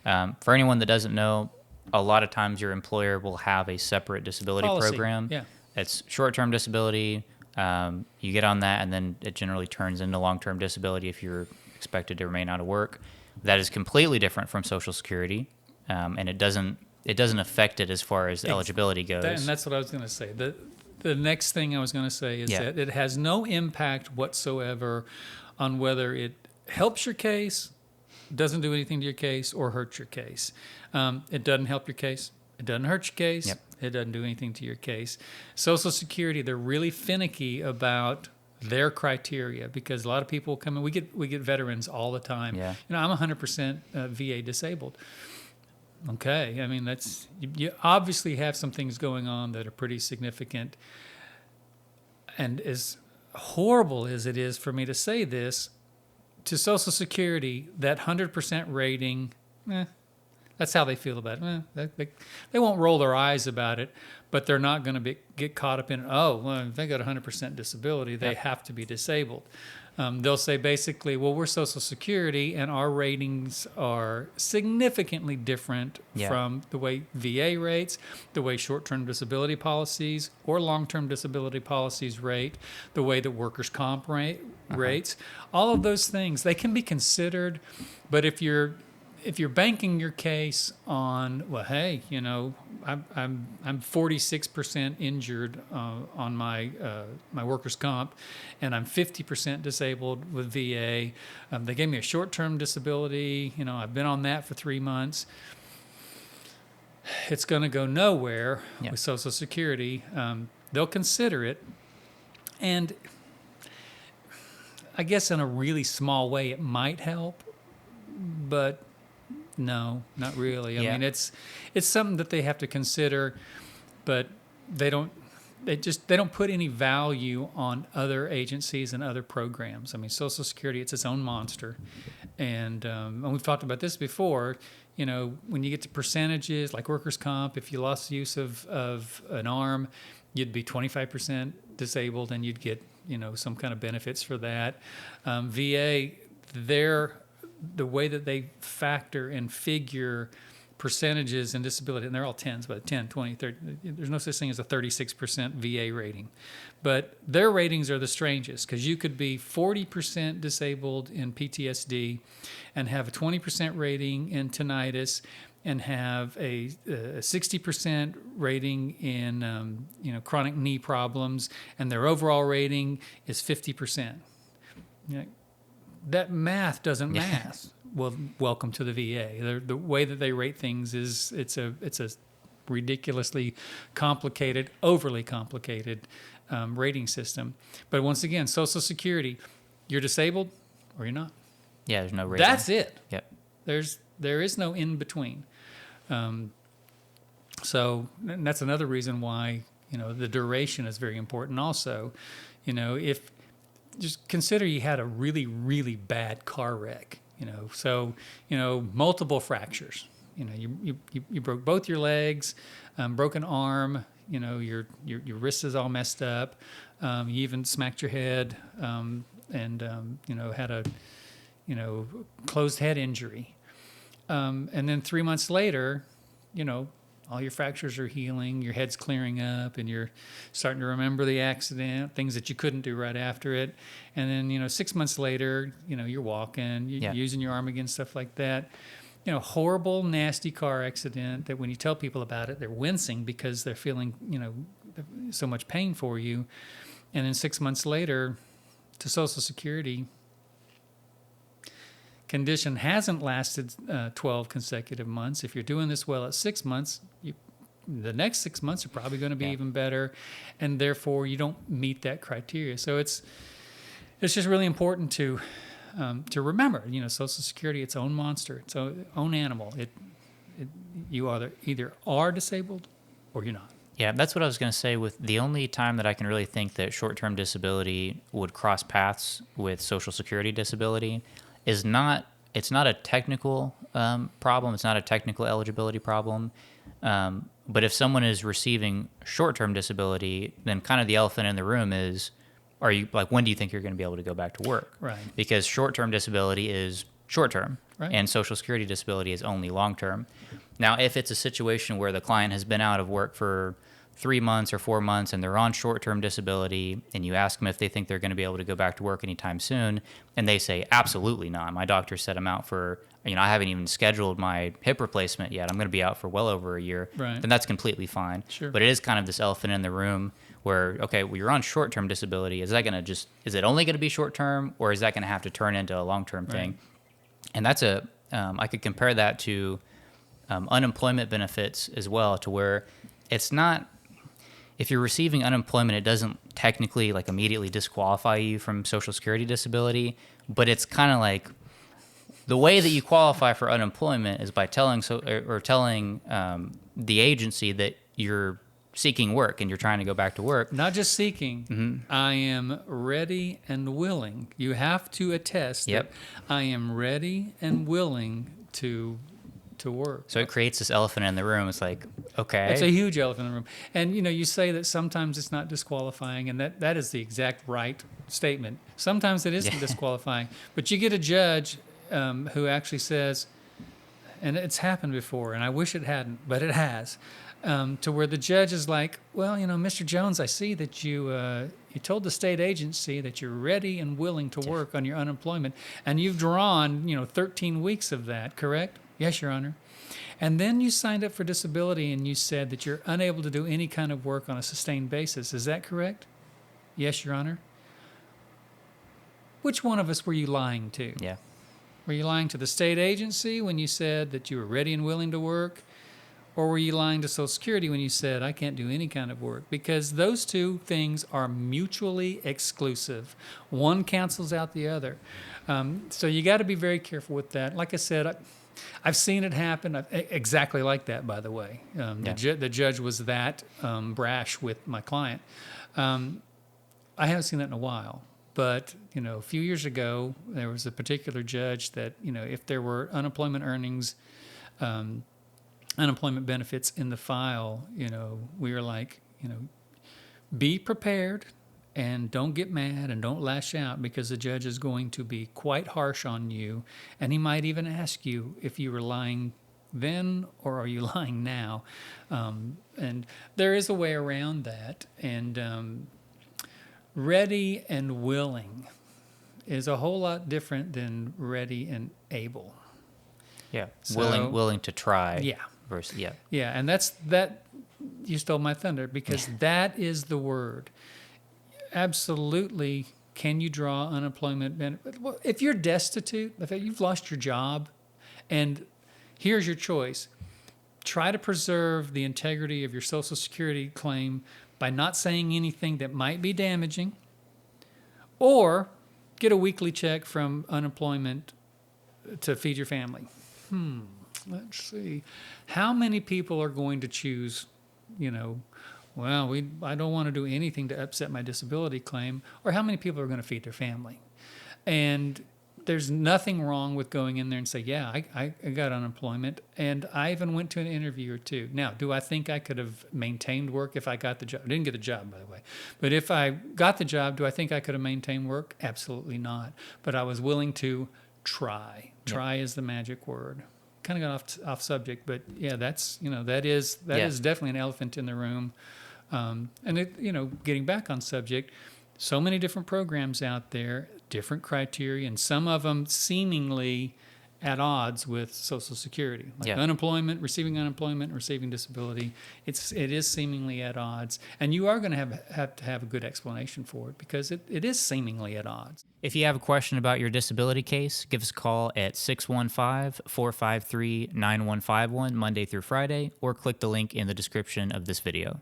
For anyone that doesn't know, a lot of times your employer will have a separate disability Policy. program. Yeah. It's short-term disability. You get on that, and then it generally turns into long-term disability if you're expected to remain out of work. That is completely different from Social Security, and it doesn't affect it as far as eligibility goes. And that's what I was going to say. The next thing I was going to say is that it has no impact whatsoever on whether it helps your case, doesn't do anything to your case, or hurts your case. It doesn't help your case. It doesn't hurt your case. Yep. It doesn't do anything to your case. Social Security, they're really finicky about their criteria because a lot of people come in. We get veterans all the time. Yeah. I'm 100% VA disabled. Okay, I mean you obviously have some things going on that are pretty significant. And as horrible as it is for me to say this, to Social Security, that 100% rating, that's how they feel about it. They won't roll their eyes about it, but they're not going to get caught up in, if they got 100% disability, they have to be disabled. They'll say basically, well, we're Social Security, and our ratings are significantly different from the way VA rates, the way short-term disability policies or long-term disability policies rate, the way that workers' comp rates. All of those things, they can be considered, but if you're banking your case on, well, hey, I'm 46% injured on my workers' comp, and I'm 50% disabled with VA. They gave me a short-term disability. I've been on that for 3 months. It's going to go nowhere with Social Security. They'll consider it, and I guess in a really small way it might help, but no, not really. I mean, it's something that they have to consider, but they don't put any value on other agencies and other programs. I mean, Social Security, it's its own monster, and we've talked about this before. When you get to percentages like workers' comp, if you lost the use of an arm, you'd be 25% disabled, and you'd get some kind of benefits for that. VA, the way that they factor and figure percentages and disability, and they're all 10s, but 10, 20, 30, there's no such thing as a 36% VA rating. But their ratings are the strangest because you could be 40% disabled in PTSD and have a 20% rating in tinnitus and have a 60% rating in chronic knee problems, and their overall rating is 50%. That math doesn't math. Well, welcome to the VA. The way that they rate things is it's a ridiculously complicated, overly complicated rating system. But once again, Social Security, you're disabled or you're not. Yeah, there's no rating. That's it. Yep. There is no in between. So that's another reason why the duration is very important. Also, if just consider you had a really, really bad car wreck, multiple fractures. You broke both your legs, broken arm, your wrist is all messed up. You even smacked your head, and had a closed head injury. And then 3 months later, all your fractures are healing, your head's clearing up, and you're starting to remember the accident, things that you couldn't do right after it. And then, 6 months later, you're walking, you're using your arm again, stuff like that. Horrible, nasty car accident that when you tell people about it, they're wincing because they're feeling, so much pain for you. And then 6 months later, to Social Security, condition hasn't lasted 12 consecutive months. If you're doing this well at 6 months, the next 6 months are probably going to be even better, and therefore you don't meet that criteria. So it's just really important to remember, Social Security, its own monster, its own animal. You either are disabled or you're not. Yeah, that's what I was going to say. With the only time that I can really think that short-term disability would cross paths with Social Security disability it's not a technical problem. It's not a technical eligibility problem. But if someone is receiving short-term disability, then kind of the elephant in the room is, when do you think you're going to be able to go back to work? Right. Because short-term disability is short term, Right. and Social Security disability is only long term. Now, if it's a situation where the client has been out of work for 3 months or 4 months and they're on short term disability, and you ask them if they think they're going to be able to go back to work anytime soon, and they say, absolutely not. My doctor said I'm out for, I haven't even scheduled my hip replacement yet. I'm going to be out for well over a year. Right. Then that's completely fine. Sure. But it is kind of this elephant in the room where, okay, well, you're on short term disability. Is it only going to be short term, or is that going to have to turn into a long term thing? And that's I could compare that to unemployment benefits as well, to where it's not, if you're receiving unemployment, it doesn't technically like immediately disqualify you from Social Security disability, but it's kind of like the way that you qualify for unemployment is by telling the agency that you're seeking work and you're trying to go back to work. Not just seeking, I am ready and willing. You have to attest Yep. that I am ready and willing to work. So it creates this elephant in the room. It's like, okay. It's a huge elephant in the room. And, you say that sometimes it's not disqualifying, and that is the exact right statement. Sometimes it isn't disqualifying. But you get a judge who actually says, and it's happened before, and I wish it hadn't, but it has, to where the judge is like, well, Mr. Jones, I see that you told the state agency that you're ready and willing to work on your unemployment, and you've drawn, 13 weeks of that, correct? Yes, Your Honor. And then you signed up for disability and you said that you're unable to do any kind of work on a sustained basis. Is that correct? Yes, Your Honor. Which one of us were you lying to? Yeah. Were you lying to the state agency when you said that you were ready and willing to work? Or were you lying to Social Security when you said, I can't do any kind of work? Because those two things are mutually exclusive. One cancels out the other. So you got to be very careful with that. Like I said, I've seen it happen exactly like that, by the way. The judge was that brash with my client. I haven't seen that in a while. But, a few years ago, there was a particular judge that, if there were unemployment earnings, unemployment benefits in the file, we were like, be prepared and don't get mad and don't lash out, because the judge is going to be quite harsh on you. And he might even ask you if you were lying then or are you lying now? And there is a way around that. And ready and willing is a whole lot different than ready and able. Yeah. So- willing to try. Yeah. Versus, yeah. Yeah, and that you stole my thunder, because that is the word. Absolutely, can you draw unemployment benefit? Well, if you're destitute, if you've lost your job, and here's your choice: try to preserve the integrity of your Social Security claim by not saying anything that might be damaging, or get a weekly check from unemployment to feed your family. Let's see. How many people are going to choose, I don't want to do anything to upset my disability claim, or how many people are going to feed their family? And there's nothing wrong with going in there and say, yeah, I got unemployment, and I even went to an interview or two. Now, do I think I could have maintained work if I got the job? I didn't get the job, by the way. But if I got the job, do I think I could have maintained work? Absolutely not. But I was willing to try. Try is the magic word. Kind of got off subject, but yeah, that's that is definitely an elephant in the room. And getting back on subject, so many different programs out there, different criteria, and some of them seemingly at odds with Social Security, like unemployment, receiving disability. It is seemingly at odds, and you are going to have to have a good explanation for it, because it is seemingly at odds. If you have a question about your disability case, give us a call at 615-453-9151 Monday through Friday, or click the link in the description of this video.